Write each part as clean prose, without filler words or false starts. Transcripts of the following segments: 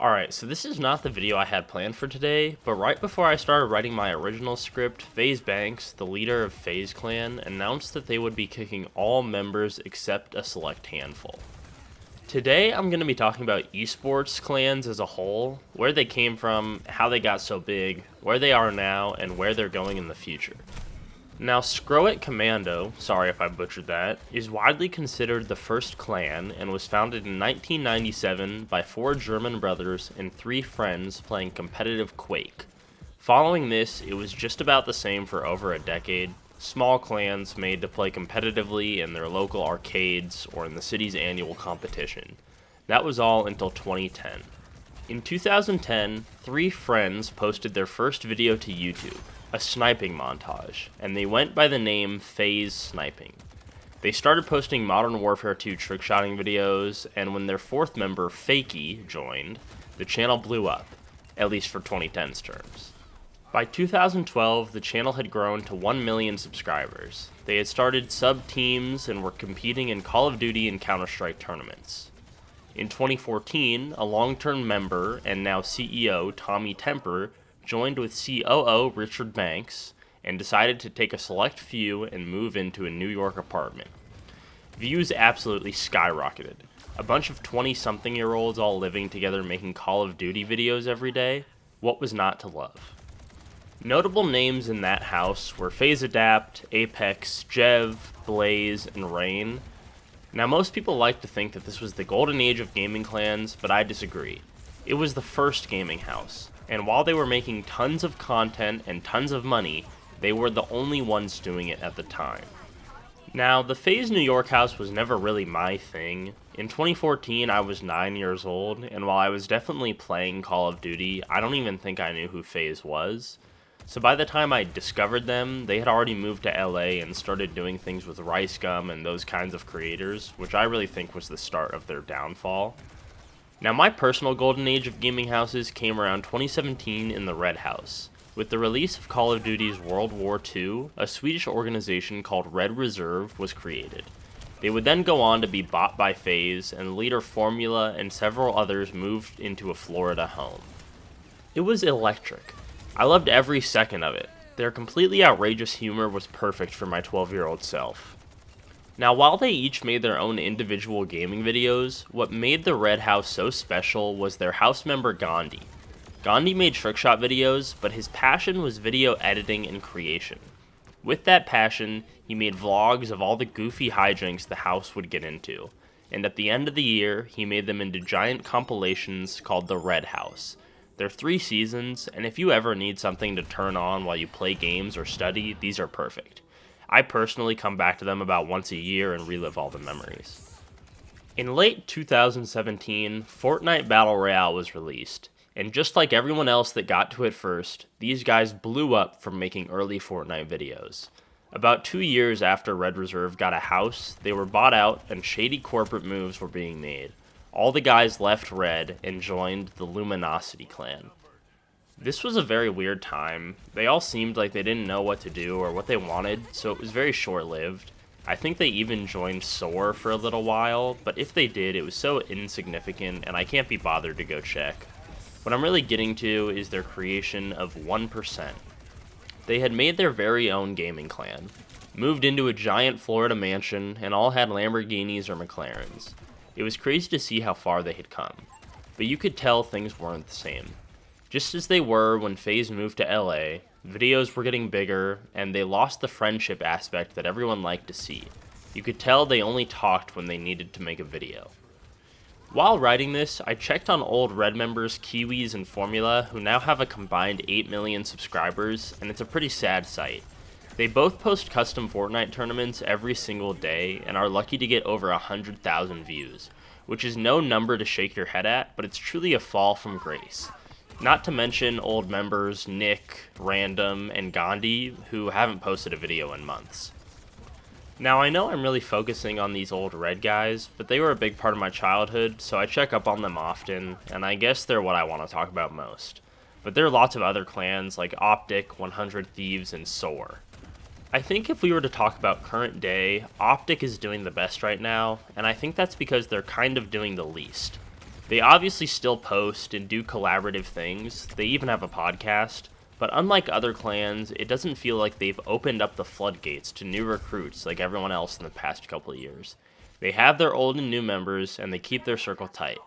Alright, so this is not the video I had planned for today, but right before I started writing my original script, FaZe Banks, the leader of FaZe Clan, announced that they would be kicking all members except a select handful. Today, I'm going to be talking about esports clans as a whole, where they came from, how they got so big, where they are now, and where they're going in the future. Now, Scroet Commando, sorry if I butchered that, is widely considered the first clan and was founded in 1997 by 4 German brothers and 3 friends playing competitive Quake. Following this, it was just about the same for over a decade. Small clans made to play competitively in their local arcades or in the city's annual competition. That was all until 2010. In 2010, 3 friends posted their first video to YouTube, a sniping montage, and they went by the name FaZe Sniping. They started posting Modern Warfare 2 trickshotting videos, and when their 4th member, Fakey, joined, the channel blew up, at least for 2010's terms. By 2012, the channel had grown to 1 million subscribers. They had started sub-teams and were competing in Call of Duty and Counter-Strike tournaments. In 2014, a long-term member and now CEO, Tommy Temper, joined with COO Richard Banks and decided to take a select few and move into a New York apartment. Views absolutely skyrocketed. A bunch of 20-something-year-olds all living together making Call of Duty videos every day. What was not to love? Notable names in that house were FaZe Adapt, Apex, Jev, Blaze, and Rain. Now, most people like to think that this was the golden age of gaming clans, but I disagree. It was the first gaming house, and while they were making tons of content and tons of money, they were the only ones doing it at the time. Now, the FaZe New York house was never really my thing. In 2014, I was 9 years old, and while I was definitely playing Call of Duty, I don't even think I knew who FaZe was. So by the time I discovered them, they had already moved to LA and started doing things with Rice Gum and those kinds of creators, which I really think was the start of their downfall. Now, my personal golden age of gaming houses came around 2017 in the Red House. With the release of Call of Duty's World War II, a Swedish organization called Red Reserve was created. They would then go on to be bought by FaZe, and the leader Formula and several others moved into a Florida home. It was electric. I loved every second of it. Their completely outrageous humor was perfect for my 12-year-old self. Now, while they each made their own individual gaming videos, what made the Red House so special was their house member Gandhi. Gandhi made trickshot videos, but his passion was video editing and creation. With that passion, he made vlogs of all the goofy hijinks the house would get into, and at the end of the year, he made them into giant compilations called the Red House. They're 3 seasons, and if you ever need something to turn on while you play games or study, these are perfect. I personally come back to them about once a year and relive all the memories. In late 2017, Fortnite Battle Royale was released, and just like everyone else that got to it first, these guys blew up from making early Fortnite videos. About 2 years after Red Reserve got a house, they were bought out and shady corporate moves were being made. All the guys left Red and joined the Luminosity clan. This was a very weird time. They all seemed like they didn't know what to do or what they wanted, so it was very short-lived. I think they even joined SOAR for a little while, but if they did, it was so insignificant and I can't be bothered to go check. What I'm really getting to is their creation of 1%. They had made their very own gaming clan, moved into a giant Florida mansion, and all had Lamborghinis or McLarens. It was crazy to see how far they had come, but you could tell things weren't the same. Just as they were when FaZe moved to LA, videos were getting bigger, and they lost the friendship aspect that everyone liked to see. You could tell they only talked when they needed to make a video. While writing this, I checked on old Red members Kiwis and Formula, who now have a combined 8 million subscribers, and it's a pretty sad sight. They both post custom Fortnite tournaments every single day and are lucky to get over 100,000 views, which is no number to shake your head at, but it's truly a fall from grace. Not to mention old members Nick, Random, and Gandhi, who haven't posted a video in months. Now, I know I'm really focusing on these old Red guys, but they were a big part of my childhood, so I check up on them often, and I guess they're what I want to talk about most. But there are lots of other clans like Optic, 100 Thieves, and SOAR. I think if we were to talk about current day, Optic is doing the best right now, and I think that's because they're kind of doing the least. They obviously still post and do collaborative things, they even have a podcast, but unlike other clans, it doesn't feel like they've opened up the floodgates to new recruits like everyone else in the past couple of years. They have their old and new members, and they keep their circle tight.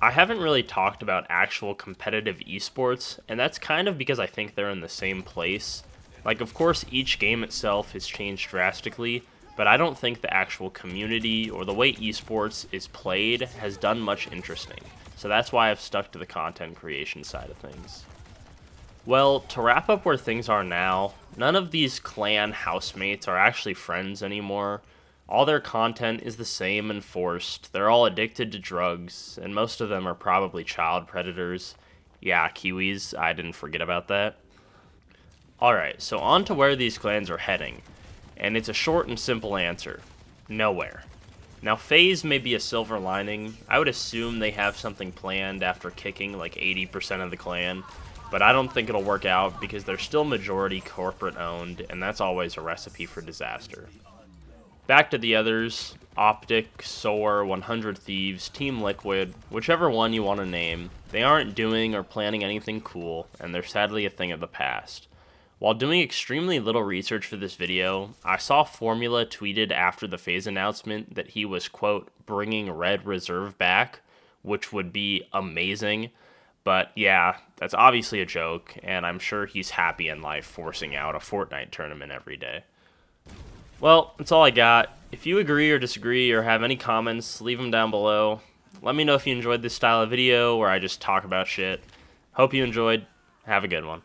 I haven't really talked about actual competitive esports, and that's kind of because I think they're in the same place. Like, of course, each game itself has changed drastically, but I don't think the actual community or the way esports is played has done much interesting. So that's why I've stuck to the content creation side of things. Well, to wrap up where things are now, none of these clan housemates are actually friends anymore. All their content is the same and forced. They're all addicted to drugs, and most of them are probably child predators. Yeah, Kiwis, I didn't forget about that. Alright, so on to where these clans are heading. And it's a short and simple answer. Nowhere. Now, FaZe may be a silver lining. I would assume they have something planned after kicking like 80% of the clan, but I don't think it'll work out because they're still majority corporate owned, and that's always a recipe for disaster. Back to the others, Optic, Soar, 100 Thieves, Team Liquid, whichever one you want to name, they aren't doing or planning anything cool, and they're sadly a thing of the past. While doing extremely little research for this video, I saw Formula tweeted after the FaZe announcement that he was, quote, bringing Red Reserve back, which would be amazing. But yeah, that's obviously a joke, and I'm sure he's happy in life forcing out a Fortnite tournament every day. Well, that's all I got. If you agree or disagree or have any comments, leave them down below. Let me know if you enjoyed this style of video where I just talk about shit. Hope you enjoyed. Have a good one.